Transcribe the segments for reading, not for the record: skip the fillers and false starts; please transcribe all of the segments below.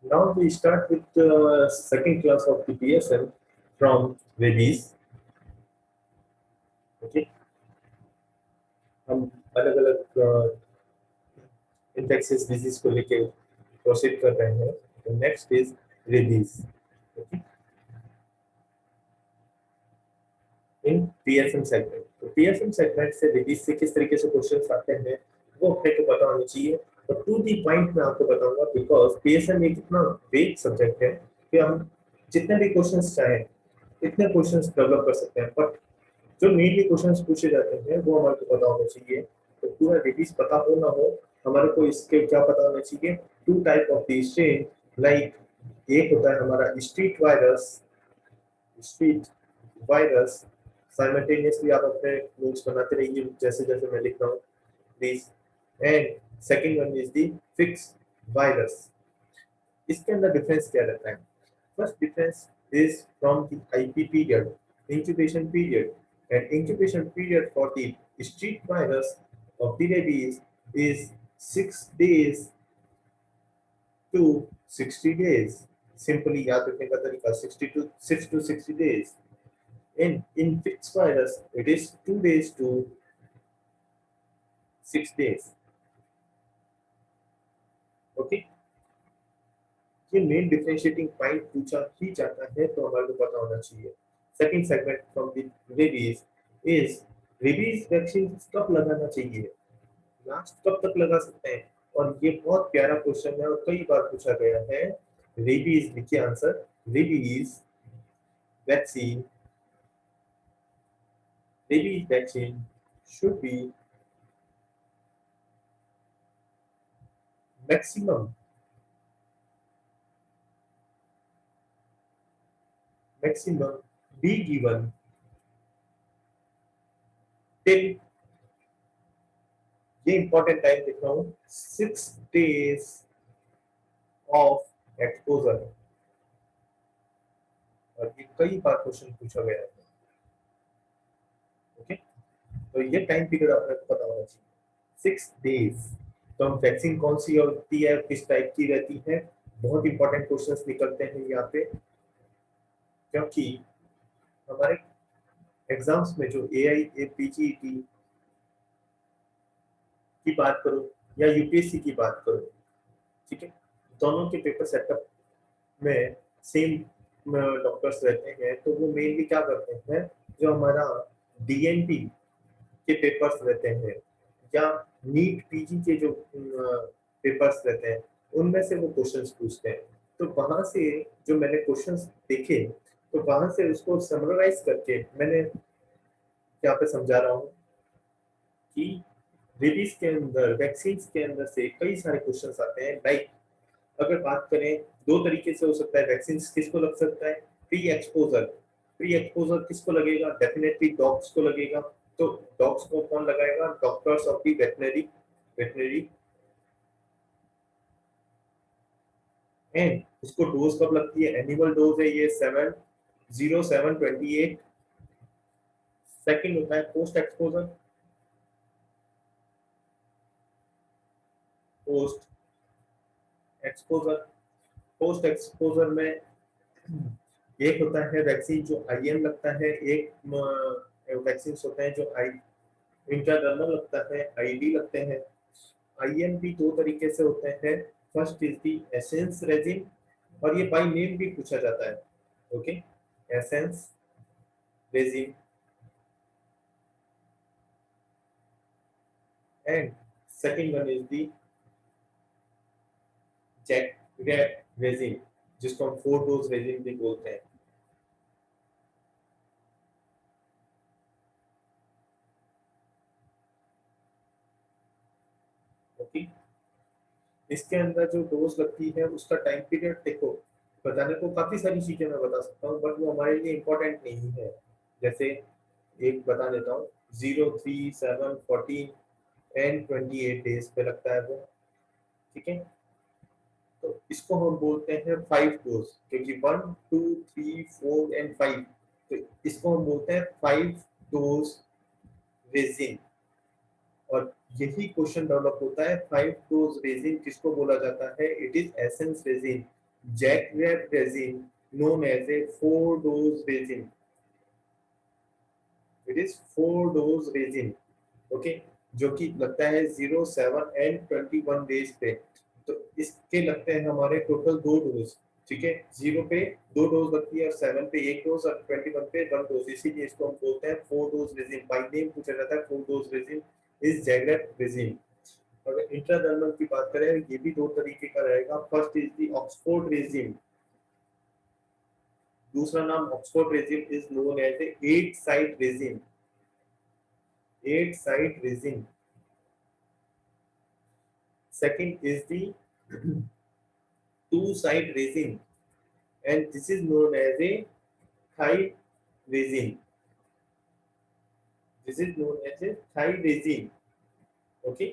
Now we start with the second class of the PSM from rabies. Okay, हम अलग अलग infectious disease को लेके प्रोसीड कर रहे हैं. तो next is rabies. Okay, in PSM segment. तो पीएसएम सेगमेंट से रेबीज से किस तरीके से क्वेश्चंस आते हैं वो अपने को पता होना चाहिए. और टू दी पॉइंट मैं आपको बताऊंगा बिकॉज पीएसएम एक इतना वेग सब्जेक्ट है कि हम जितने भी क्वेश्चंस चाहें इतने क्वेश्चंस डेवलप कर सकते हैं. बट जो मेनली क्वेश्चंस पूछे जाते हैं वो हमारे को पता होना चाहिए. तो पूरा रेबीज पता हो ना हो, हमारे को इसके क्या पता होना चाहिए. Two type of the strain, like एक होता है हमारा स्ट्रीट वायरस साइमल्टेनियसली आप अपने नोट्स बनाते रहिए जैसे जैसे मैं लिख रहा हूँ please. And second one is the fix virus. इसके अंदर डिफरेंस क्या रहता है. First difference is from the IP period, incubation period, and incubation period for the street virus of the rabies is 6 days to 60 days. Simply याद रखने का तरीका 6 to 60 days. In fixed virus, it is 2 days to 6 days. Okay. ये main differentiating point पूछा ही जाता है तो हमारे को पता होना चाहिए. Second segment from the rabies is rabies vaccine कब लगाना चाहिए, लास्ट कब तक लगा सकते हैं. और ये बहुत प्यारा क्वेश्चन है और कई बार पूछा गया है. रेबीज लिखिए answer. Rabies vaccine should be maximum be given till, ये इंपॉर्टेंट टाइम लिख रहा हूँ, 6 days ऑफ एक्सपोजर. और ये कई बार क्वेश्चन पूछा गया है. ओके, तो ये टाइम पीरियड आपको पता होना चाहिए 6 days. तो हम वैक्सीन कौन सी होती है, किस टाइप की रहती है, बहुत इंपॉर्टेंट क्वेश्चंस निकलते हैं यहाँ पे. क्योंकि हमारे एग्जाम्स में जो AIAPGET की बात करो या यूपीएससी की बात करो, ठीक है, दोनों के पेपर सेटअप में सेम डॉक्टर्स रहते हैं. तो वो मेनली क्या करते हैं, जो हमारा डीएनपी के पेपर्स रहते हैं या नीट पीजी के जो पेपर्स रहते हैं उनमें से वो क्वेश्चंस पूछते हैं. तो वहां से जो मैंने क्वेश्चंस देखे तो वहां से उसको समराइज करके मैंने यहाँ पे समझा रहा हूँ कि रेबीज के अंदर वैक्सीन के अंदर से कई सारे क्वेश्चंस आते हैं. लाइक अगर बात करें दो तरीके से हो सकता है वैक्सीन किसको लग सकता है. प्री एक्सपोजर किसको लगेगा, डेफिनेटली डॉग्स को लगेगा. तो डॉग्स को कौन लगाएगा, doctors of the veterinary. And इसको डोज कब लगती है, एनिमल डोज है ये 7/07/28. सेकंड होता है पोस्ट एक्सपोजर. पोस्ट एक्सपोजर में एक होता है वैक्सीन जो आईएम लगता है, एक वैक्सीन होते हैं जो आई इंट्राडर्मल लगता है, आईडी लगते हैं. आईएम भी दो तरीके से होते हैं. First is the Essen regimen और ये बाय नेम भी पूछा जाता है. Okay, Essen regimen. And second one is the jack regimen जिसको हम 4 डोज रेजिन भी बोलते हैं. ओके, इसके अंदर जो डोज लगती है उसका टाइम पीरियड देखो, बताने को काफी सारी चीजें मैं बता सकता हूँ बट वो हमारे लिए इम्पोर्टेंट नहीं है. जैसे एक बता देता हूँ, 0, 3, 7, 14 एंड 28 डेज पे लगता है वो. ठीक है, तो इसको हम बोलते हैं 5 डोज क्योंकि 1, 2, 3, 4 एंड 5. तो इसको हम बोलते हैं 5 डोज रेजिन. और यही क्वेश्चन डेवलप होता है 5 डोज रेजिन किसको बोला जाता है, इट इज एसेंस रेजिन. जैकरेब resin known as a 4-dose resin. It is 4-dose resin. Okay, जो कि लगता है 0, 7 एंड 21 डेज पे। तो इसके लगते हैं हमारे टोटल 2 डोज। ठीक है, 0 पे 2 डोज लगती है और 7 पे 1 डोज और 21 पे 1 डोज, इसीलिए इसको हम बोलते हैं 4-डोज रेजिन। बाय नेम पूछा जाता है 4-डोज रेजिन इज जैगरेब रेजिन। अगर इंट्राडर्मल की बात करें, ये भी दो तरीके का रहेगा। First is the Oxford regimen, दूसरा नाम Oxford regimen is known as a 8 site regimen. 8 site regimen. Second is the 2 side resin, and this is known as a thigh resin. This is known as a thigh resin. Okay.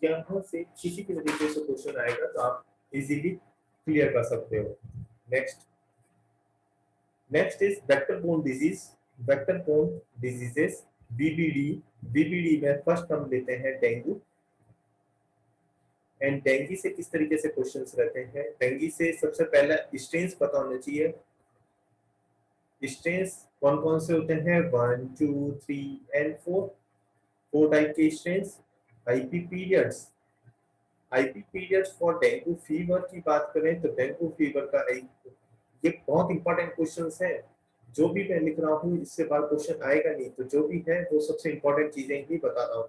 यहाँ से किसी भी तरीके से question आएगा तो आप easily clear कर सकते हो। Next is vector borne disease. Vector borne diseases, BBD. BBD में फर्स्ट हम लेते हैं डेंगू। एंड डेंगू से किस तरीके से क्वेश्चंस रहते हैं? डेंगू से सबसे पहला स्ट्रेन्स पता होना चाहिए। स्ट्रेन्स कौन कौन से होते हैं? 1, 2, 3 एंड 4। 4 टाइप के strains. IP periods. IP periods for dengue fever की बात करें तो डेंगू फीवर का एक ये बहुत इंपॉर्टेंट क्वेश्चंस है। जो भी मैं लिख रहा हूँ इससे बाहर क्वेश्चन आएगा नहीं, तो जो भी है वो सबसे इंपॉर्टेंट चीजें ही बता रहा हूँ।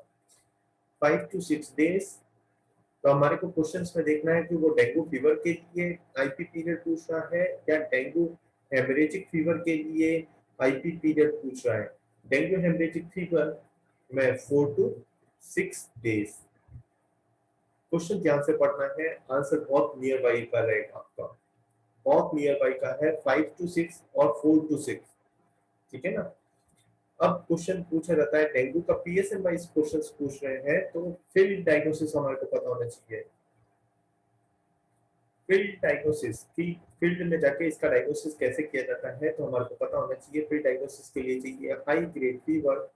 5 to 6 डेज। तो हमारे को क्वेश्चंस में देखना है कि वो डेंगू फीवर के लिए आईपी पीरियड पूछ रहा है या डेंगू हेमरेजिक फीवर के लिए आईपी पीरियड पूछ रहा है। डेंगू हेमरेजिक फीवर में 4 to 6 डेज। क्वेश्चन ध्यान से पढ़ना है, आंसर बहुत नियर बाई का रहेगा आपका, बहुत नियर बाई का है। 5 to 6 और 4 to 6। ठीक है ना। अब क्वेश्चन पूछा जाता है डेंगू का पीएसएम वाइज क्वेश्चंस पूछ रहे हैं, तो फील्ड डायग्नोसिस हमारे को पता होना चाहिए। फील्ड डायग्नोसिस की फील्ड में जाके इसका डायग्नोसिस कैसे किया जाता है तो हमारे को पता होना चाहिए। फील्ड डायग्नोसिस के लिए चाहिए high grade fever.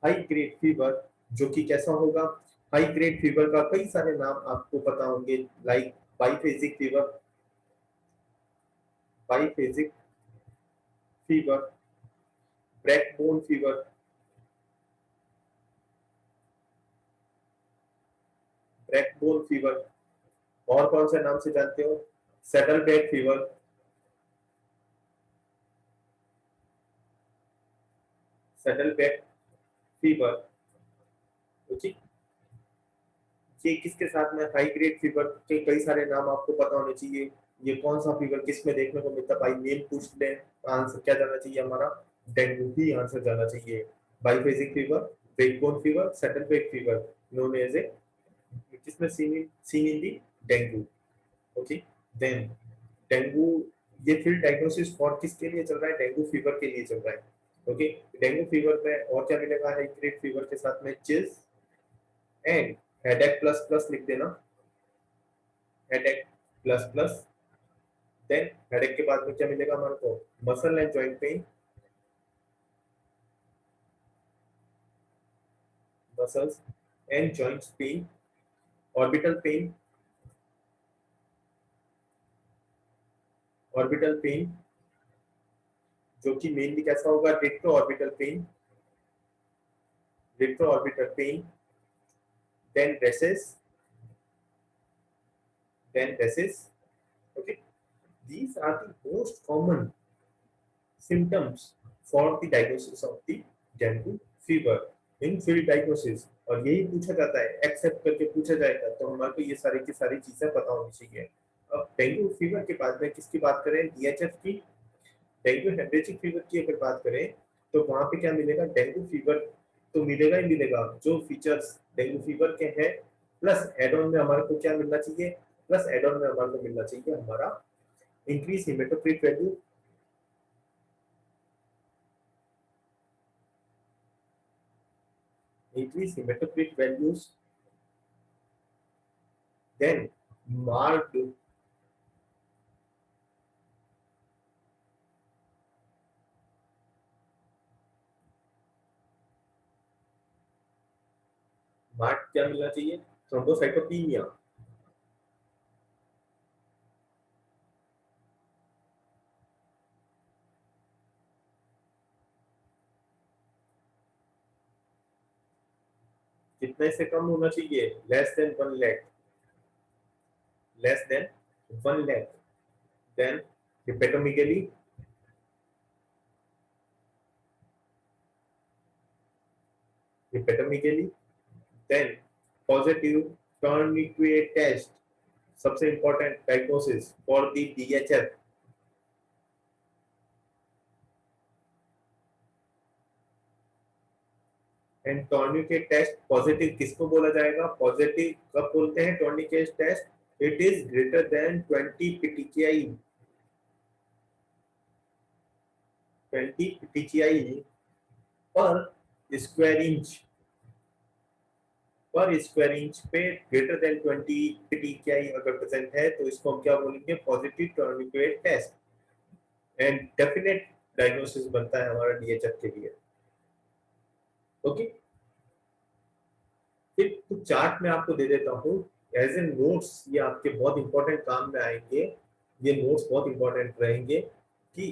High grade fever जो कि कैसा होगा? हाई ग्रेड फीवर का कई सारे नाम आपको पता होंगे, like biphasic fever, biphasic fever, breakbone fever, breakbone fever. और कौन से नाम से जानते हो? Saddle back fever, saddle back fever. Okay, ये किसके साथ में? हाई ग्रेड फीवर के कई सारे नाम आपको पता होने चाहिए। ये कौन सा फीवर किस में देखने को मिलता है? भाई नेम पूछ ले, आंसर क्या जाना चाहिए हमारा? डेंगू ही आंसर जाना चाहिए। Biphasic fever, breakbone fever, saddle back fever known as a किसमें seen in the dengue. Okay, then dengue ये फील्ड डायग्नोसिस फॉर किसके लिए चल रहा है? डेंगू फीवर के लिए चल रहा है। ओके, डेंगू फीवर में और क्या मिलेगा? हाई ग्रेड फीवर के साथ में chills and headache plus plus लिख देना, headache plus plus. Then headache के बाद में क्या मिलेगा हमारे को? Muscle and joint pain, muscles and joints pain, orbital pain, orbital pain जो कि मेनली कैसा होगा? Retro orbital pain, retro orbital pain. Then rashes, then rashes. Okay, these are the most common symptoms for the diagnosis of the dengue fever in field diagnosis। और यही पूछा जाता है, accept करके पूछा जाएगा तो हमारे को ये सारी की सारी चीजें पता होनी चाहिए। अब डेंगू फीवर के बाद में किसकी बात करें? डीएचएफ की। डेंगू हेमरेजिक फीवर की अगर बात करें तो वहां पे क्या मिलेगा? डेंगू फीवर तो मिलेगा ही मिलेगा, जो फीचर्स डेंगू फीवर के हैं प्लस एड ऑन में हमारे को क्या मिलना चाहिए? प्लस एड ऑन में हमारे को मिलना चाहिए हमारा increase haematocrit value, increase hematocrit values, then marked क्या मिलना चाहिए? थ्रोम्बोसाइटोपेनिया, कितने से कम होना चाहिए? Less than 1 lakh, less than 1 lakh. Then hepatomegaly, hepatomegaly. Then positive tourniquet test, सबसे important diagnosis for the DHF. And tourniquet test positive किसको बोला जाएगा? पॉजिटिव कब बोलते हैं tourniquet test? It is greater than 20 petechiae, 20 petechiae per square inch, per square inch पे greater than 20 petechiae अगर present है तो इसको हम क्या बोलेंगे? Positive tourniquet test. And definite diagnosis बनता है हमारा डीएचएफ के लिए। ओके, फिर कुछ चार्ट में आपको दे देता हूँ एज ए नोट्स, ये आपके बहुत इंपॉर्टेंट काम में आएंगे। ये नोट्स बहुत इंपॉर्टेंट रहेंगे कि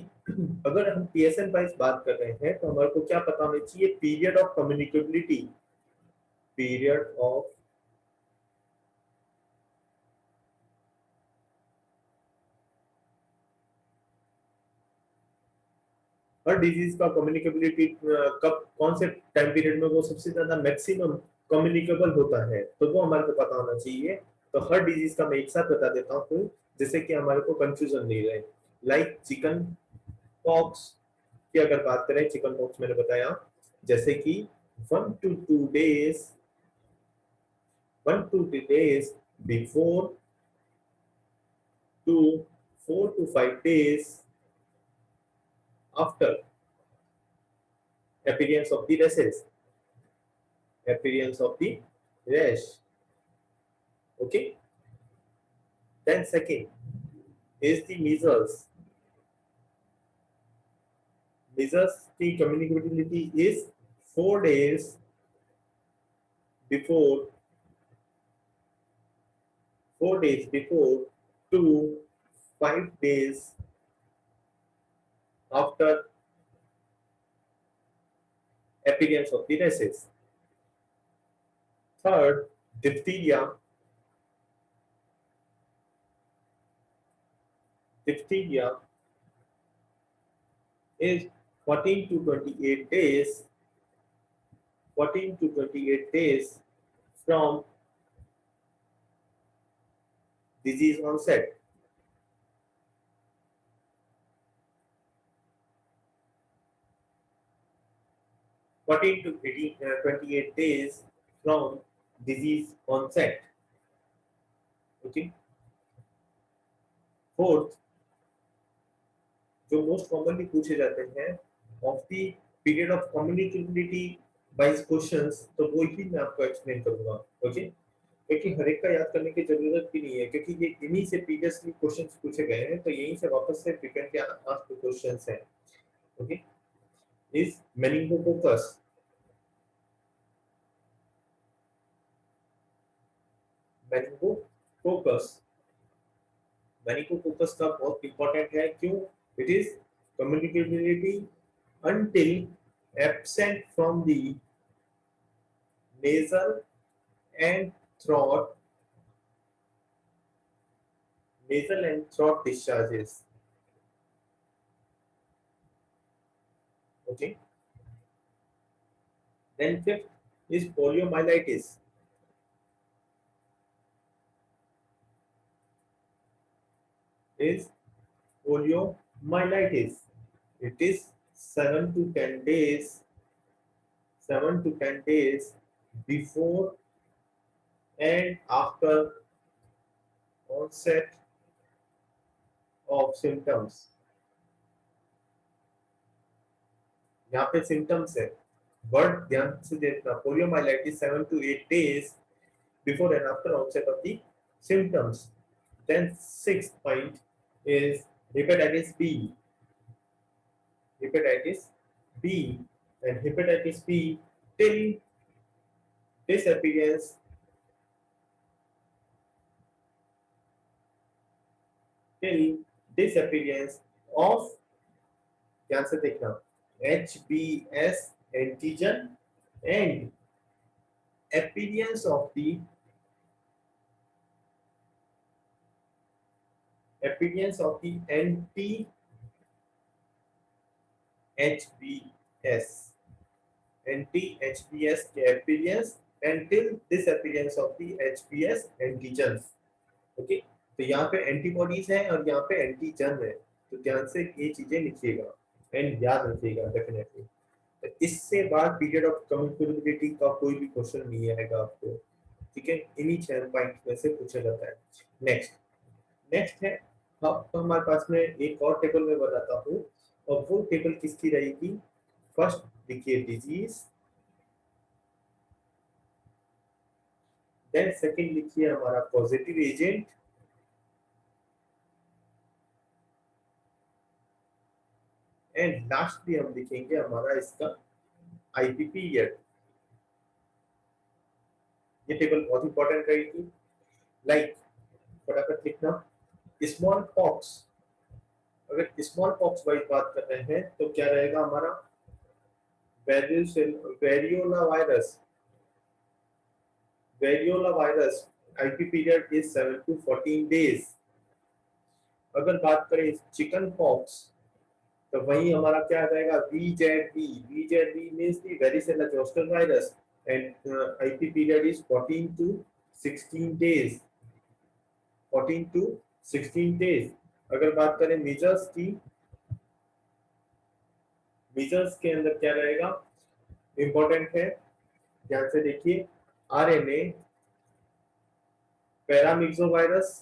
अगर हम पीएसएन वाइज बात कर रहे हैं तो हमारे को क्या पता होना चाहिए? Period of communicability, period of her disease का कम्युनिकेबिलिटी कब, कौन से टाइम पीरियड में वो सबसे ज्यादा मैक्सिमम कम्युनिकेबल होता है, तो वो हमारे को पता होना चाहिए। तो हर डिजीज का मैं एक साथ बता देता हूँ जिससे कि हमारे को कंफ्यूजन नहीं रहे। लाइक चिकन पॉक्स की अगर बात करें, चिकन पॉक्स मैंने बताया जैसे कि 1 to 2 days, 1 to 2 days before to 4 to 5 days after appearance of the rashes, appearance of the rash. Okay, then second is the measles. Measles की communicability is 4 days before, 4 days before to 5 days after appearance of the rashes. Third, diphtheria. Diphtheria is 14 to 28 days, 14 to 28 days from disease onset. 14 to 28 days from disease onset. Okay. Fourth, जो most commonly पूछे जाते हैं of the period of communicability wise questions, तो वो ही मैं आपको explain करूंगा। Okay, क्योंकि हर एक का याद करने की जरूरत भी नहीं है क्योंकि ये इन्हीं से प्रीवियसली क्वेश्चंस पूछे गए हैं, तो यहीं से वापस से फ्रीक्वेंटली आस्क्ड क्वेश्चंस हैं। Okay, is meningococcus, meningococcus, meningococcus का बहुत इंपॉर्टेंट है। क्यों? It is communicability until absent from the nasal and throat, nasal and throat discharges. Okay, then fifth is poliomyelitis. Is poliomyelitis, it is 7 to 10 days, 7 to 10 days before and after onset of symptoms. यहाँ पे symptoms है, word ध्यान से देखना। Poliomyelitis 7 to 8 days before and after onset of the symptoms. Then sixth point is hepatitis B. Hepatitis B, and hepatitis B till disappearance till disappearance of, ध्यान से देखना, HBs antigen and appearance of the anti HBs के appearance until disappearance of the HBs antigens. Okay, तो यहाँ पे antibodies है और यहाँ पे एंटीजन है, तो ध्यान से ये चीजें लिखिएगा एंड याद रखिएगा डेफिनेटली। तो इससे बाद पीरियड ऑफ कम्युनिकेबिलिटी का कोई भी क्वेश्चन नहीं आएगा आपको, ठीक है, इन्हीं 6 पॉइंट में से पूछा जाता है। नेक्स्ट नेक्स्ट है, अब तो हमारे पास में एक और टेबल में बताता हूँ, और वो टेबल किसकी रहेगी? फर्स्ट देखिए डिजीज, देन सेकंड लिखिए हमारा पॉजिटिव एजेंट, एंड लास्टली हम लिखेंगे हमारा इसका आईपी पीरियड। ये टेबल बहुत इंपॉर्टेंट रहेगी। लाइक फटाफट लिखना, स्मॉल पॉक्स, अगर स्मॉल पॉक्स वाइज बात कर रहे हैं तो क्या रहेगा हमारा? Variola virus, IP period is 7 to 14 days. अगर बात करें चिकन पॉक्स तो वही हमारा क्या आ जाएगा? VZV means the varicella zoster virus, and IP period is 14 to 16 days, 14 to 16 days. अगर बात करें मीजल्स की, मीजल्स के अंदर क्या रहेगा? इंपॉर्टेंट है, ध्यान से देखिए, RNA पैरामिक्सोवायरस,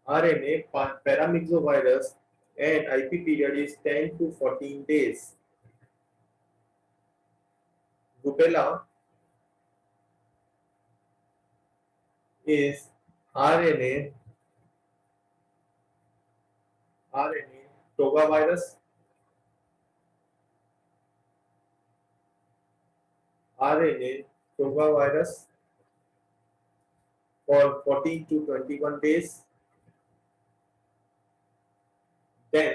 RNA paramyxovirus, and IP period is 10 to 14 days. Rubella is RNA togavirus, for 14 to 21 days. Then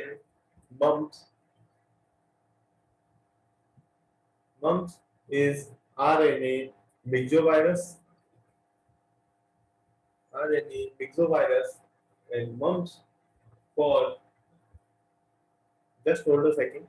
mumps is RNA myxovirus, and mumps for, just hold a second.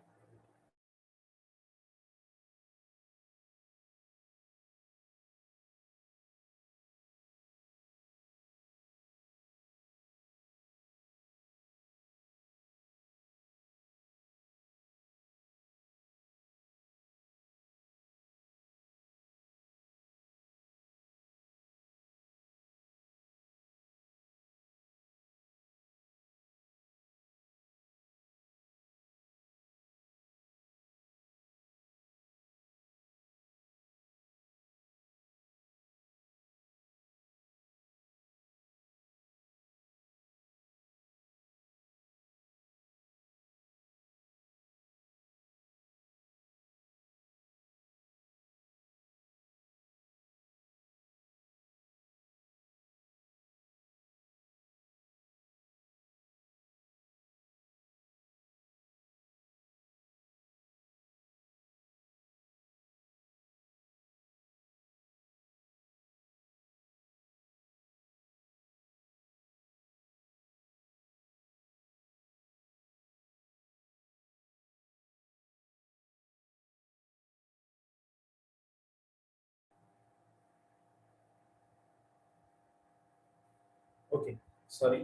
Okay, sorry,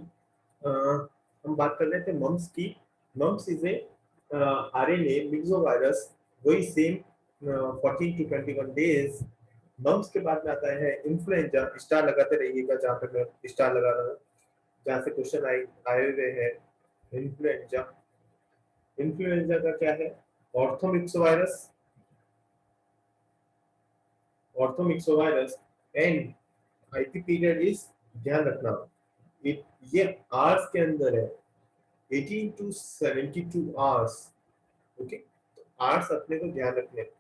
हम बात कर रहे थे mums की। Mums is a RNA मिक्सोवायरस, वही same 14 to 21 days. Mums के बाद में आता है इन्फ्लुएंजा, स्टार लगाते रहिएगा जहाँ पे मैं स्टार लगा रहा हूँ, जहाँ से क्वेश्चन आए हुए हैं। इन्फ्लुएंजा, इन्फ्लुएंजा का क्या है? ऑर्थोमिक्सोवायरस, एंड आईपी पीरियड इज, ध्यान रखना, ये आवर्स के अंदर है, 18 to 72 आवर्स। ओके, तो आवर्स अपने को ध्यान रखने हैं।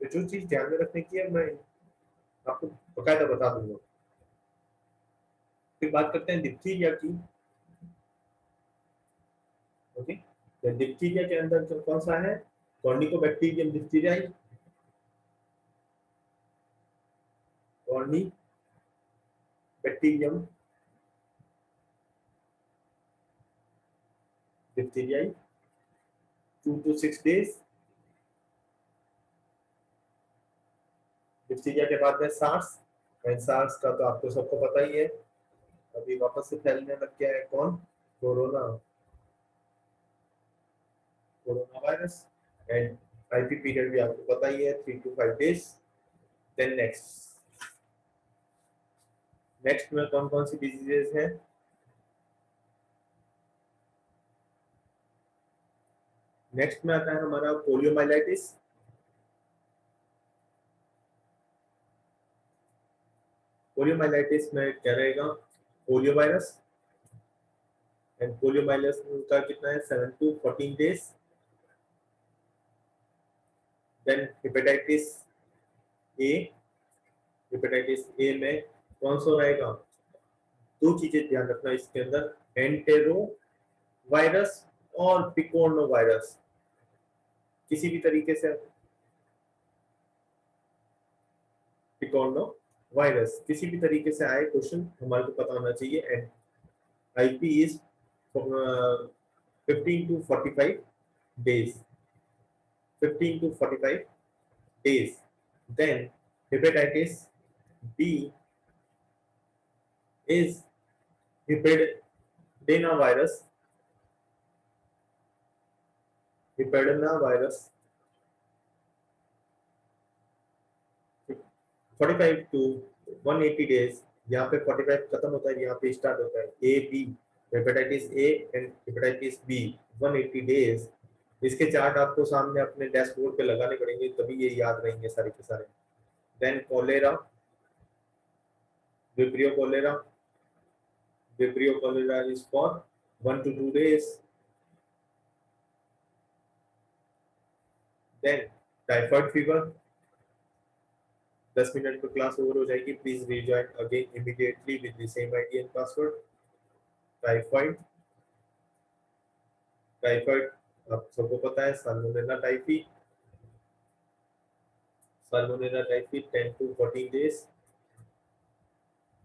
तो जो चीज ध्यान में रखने की है, मैं आपको बकायदा बता दूंगा। फिर बात करते हैं डिप्थीरिया की। ओके, तो डिप्थीरिया के अंदर जो कौन सा है, कॉर्निकोबैक्टीरियम डिप्थीरियाई, कॉर्निबैक्टीरियम डिप्थीरियाई 2 to 6 days। डिप्थीरिया के बाद में सार्स, एंड सार्स का तो आपको सबको पता ही है, अभी वापस से फैलने लग गया है, कौन, corona, corona virus. And IP period भी आपको पता ही है, 3 to 5 days। Then next, next में कौन कौन सी डिजीजेस हैं, नेक्स्ट में आता है हमारा पोलियोमाइलाइटिस। पोलियोमाइलाइटिस में क्या रहेगा, polio virus, and polio virus का कितना है, 7 to 14 days। Then hepatitis A, hepatitis A में कौन सा रहेगा, दो चीजें ध्यान रखना इसके अंदर, एंटेरो वायरस और पिकोनो वायरस। किसी भी तरीके से पिकोनो वायरस किसी भी तरीके से आए क्वेश्चन हमारे को पता होना चाहिए। And IP is 15 to 45 days, 15 to 45 days। Then hepatitis B is hepatadenovirus, hepatadenovirus 45 to 180 days। यहाँ पे 45 खत्म होता है, यहाँ पे स्टार्ट होता है, A B, hepatitis A and hepatitis B 180 days. इसके चार्ट आपको सामने अपने डैशबोर्ड पे लगाने पड़ेंगे, तभी ये याद रहेंगे सारे के सारे। Then cholera, vibrio cholera, vibrio cholera is for 1 to 2 days। Then typhoid fever, 10 minute में क्लास ओवर हो जाएगी, please rejoin again immediately with the same ID and password. Typhoid, typhoid आप सबको पता है, salmonella typhi, salmonella typhi 10 to 14 days।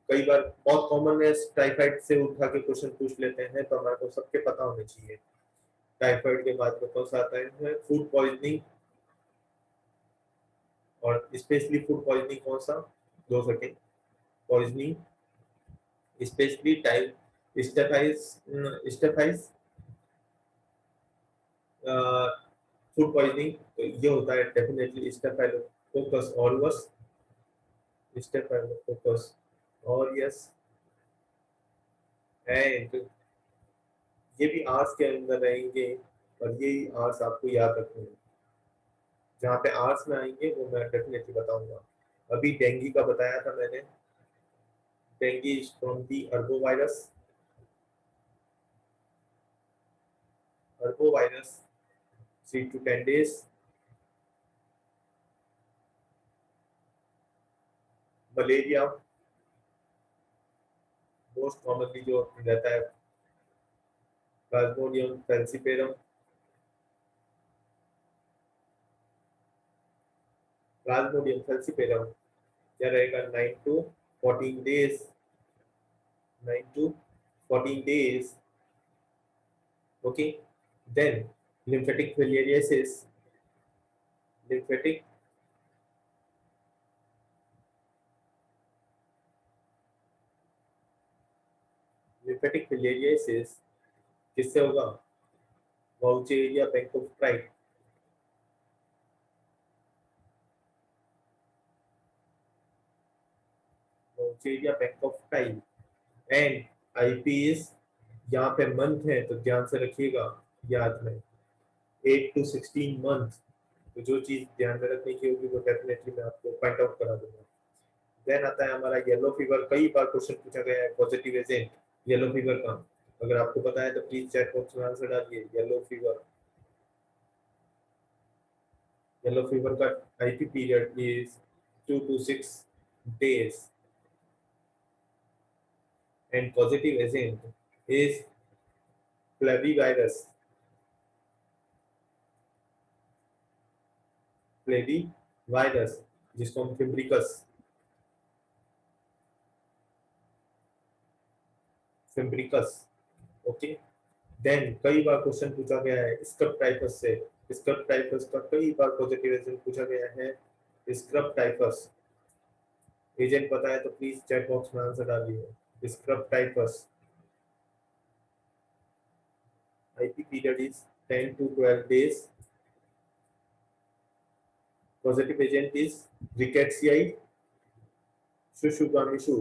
कई बार बहुत common है, टाइफाइड से उठा के क्वेश्चन पूछ लेते हैं, तो हमारे को सबके पता होने चाहिए। टाइफाइड के बाद में कौन सा आता है, फूड पॉइजनिंग, और स्पेशली फूड पॉइजनिंग कौन सा, 2 second, poisoning specially type staph, staph food poisoning, तो ये होता है definitely staphylococcus aureus, staphylococcus aureus. And ये भी आर्ट्स के अंदर रहेंगे, और यही आर्ट्स आपको याद रखने हैं, जहाँ पे आर्ट्स में आएंगे वो मैं डेफिनेटली बताऊंगा। अभी डेंगू का बताया था मैंने, dengue is from the arbo virus, arbo virus 3 to 10 days। Malaria most commonly जो रहता है, प्लाज्मोडियम फैल्सिपेरम, प्लाज्मोडियम फैल्सिपेरम क्या रहेगा, 9 to 14 days, 9 to 14 days। Okay, then lymphatic filariasis, lymphatic lymphatic filariasis किससे होगा, Wuchereria bancrofti, Wuchereria bancrofti. And IPs यहाँ पे month है तो ध्यान से रखिएगा, याद में 8 to 16 मंथ, तो जो चीज ध्यान में रखने की होगी वो डेफिनेटली मैं आपको पॉइंट आउट करा दूंगा। देन आता है हमारा येलो फीवर, कई बार क्वेश्चन पूछा गया है, पॉजिटिव एजेंट येलो फीवर का, अगर आपको पता है तो प्लीज चैट बॉक्स में आंसर डालिए। येलो फीवर, येलो फीवर का IP period is 2 to 6 days, and positive agent is flavivirus. Flavivirus, जिसको हम फिम्ब्रिकस, ओके। देन कई बार क्वेश्चन पूछा गया है स्क्रब टाइफस से। स्क्रब टाइफस का कई बार पॉजिटिव एजेंट पूछा गया है। स्क्रब टाइफस एजेंट पता है तो प्लीज चैट बॉक्स में आंसर डालिए। Scrub typhus IP period is 10 to 12 days. Positive agent is Rickettsia shushuganishu.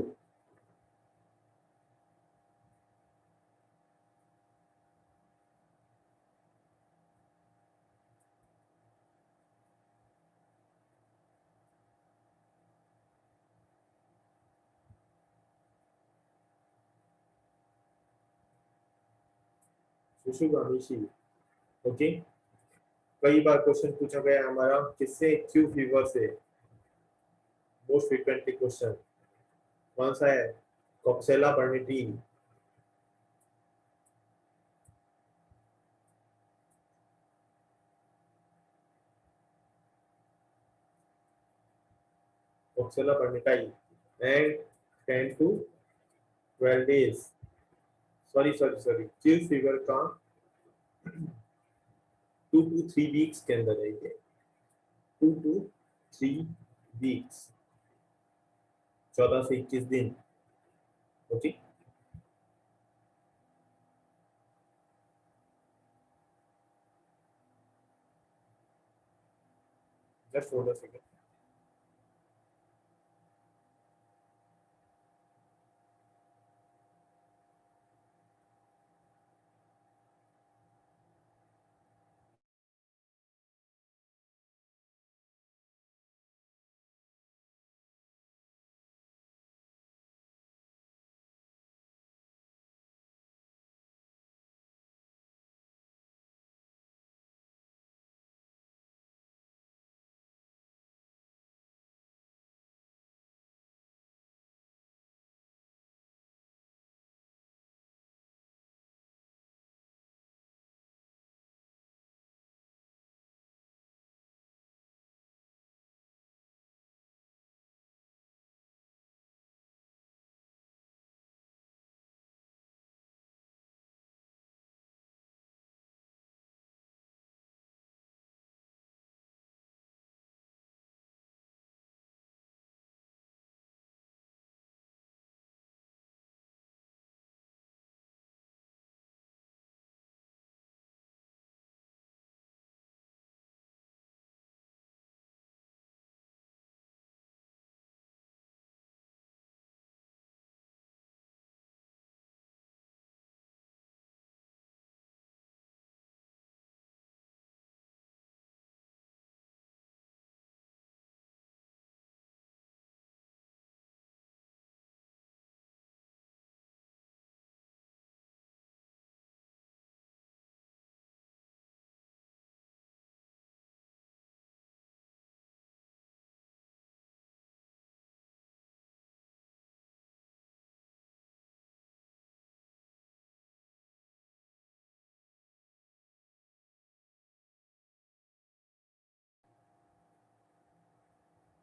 Tsutsugamushi, okay. कई बार क्वेश्चन पूछा गया हमारा किससे, क्यू फीवर से। मोस्ट फ्रीक्वेंटली क्वेश्चन कौन सा है, Coxiella burnetii. Coxiella burnetii and 10 to 12 days, sorry Q fever का 2 to 3 वीक्स के अंदर है ये। 2 to 3 वीक्स, 14 से 21 दिन, okay. Just hold a second.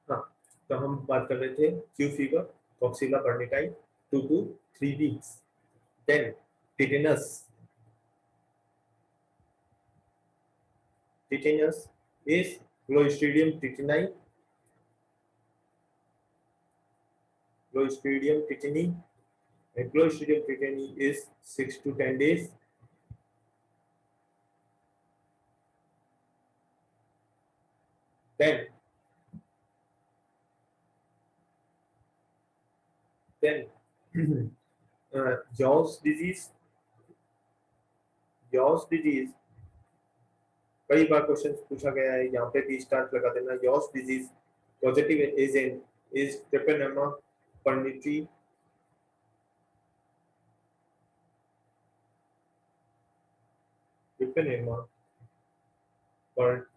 हाँ, तो हम बात कर रहे थे Q fever, Coxiella burnetii 2 to 3 weeks. Then tetanus, tetanus is Clostridium tetani, Clostridium tetani, and Clostridium tetani is 6 to 10 days. Then then Jaws disease, Jaws disease कई बार question पूछा गया है, यहाँ पे भी स्टार्ट लगा देना। Jaws disease positive agent is Treponema pertenue, Treponema pertenue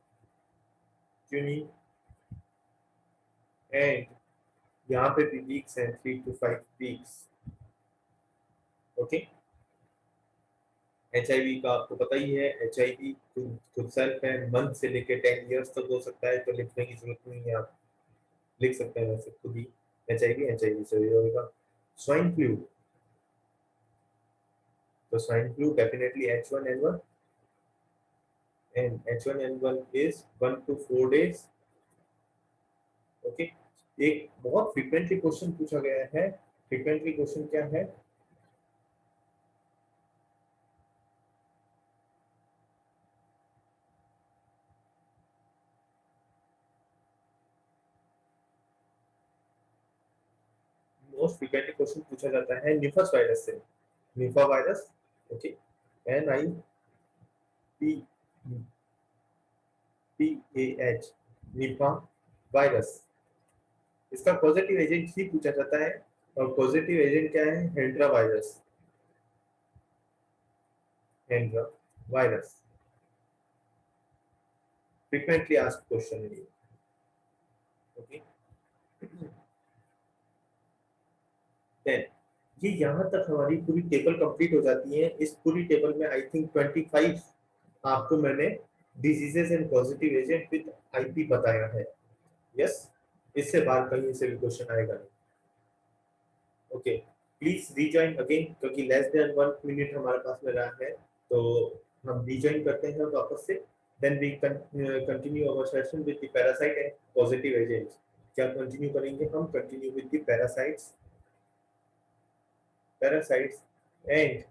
and यहाँ पे भी वीक्स हैं, 3 to 5 वीक्स। ओके, HIV का आपको पता ही है, HIV खुद सेल्फ है, मंथ से लेके 10 इयर्स तक हो सकता है, तो लिखने की जरूरत नहीं है, आप लिख सकते हैं वैसे खुद ही। HIV से होगा। स्वाइन फ्लू, तो swine flu definitely H1N1, and H1N1 is 1 to 4 days। Okay, एक बहुत फ्रीक्वेंटली क्वेश्चन पूछा गया है, फ्रीक्वेंटली क्वेश्चन क्या है? मोस्ट फ्रीक्वेंटली क्वेश्चन पूछा जाता है निफास वायरस से, निफा वायरस। ओके, NIPAH, निफा वायरस। इसका पॉजिटिव एजेंट ही पूछा जाता है, और पॉजिटिव एजेंट क्या है? Hendra virus, Hendra virus. Frequently asked question है ये। ओके, देन ये यहाँ तक हमारी पूरी टेबल कंप्लीट हो जाती है। इस पूरी टेबल में आई थिंक 25 आपको मैंने diseases and positive agent with IP बताया है। यस, इससे बाहर कहीं से भी क्वेश्चन आएगा नहीं। ओके, प्लीज रीजॉइन अगेन, क्योंकि लेस देन 1 मिनट हमारे पास में रहा है, तो हम रीजॉइन करते हैं वापस से। Then we continue our session with the parasite and positive agents. क्या कंटिन्यू करेंगे? हम continue with the parasites, parasites and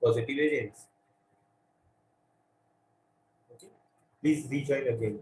positive agents। Okay, please rejoin again।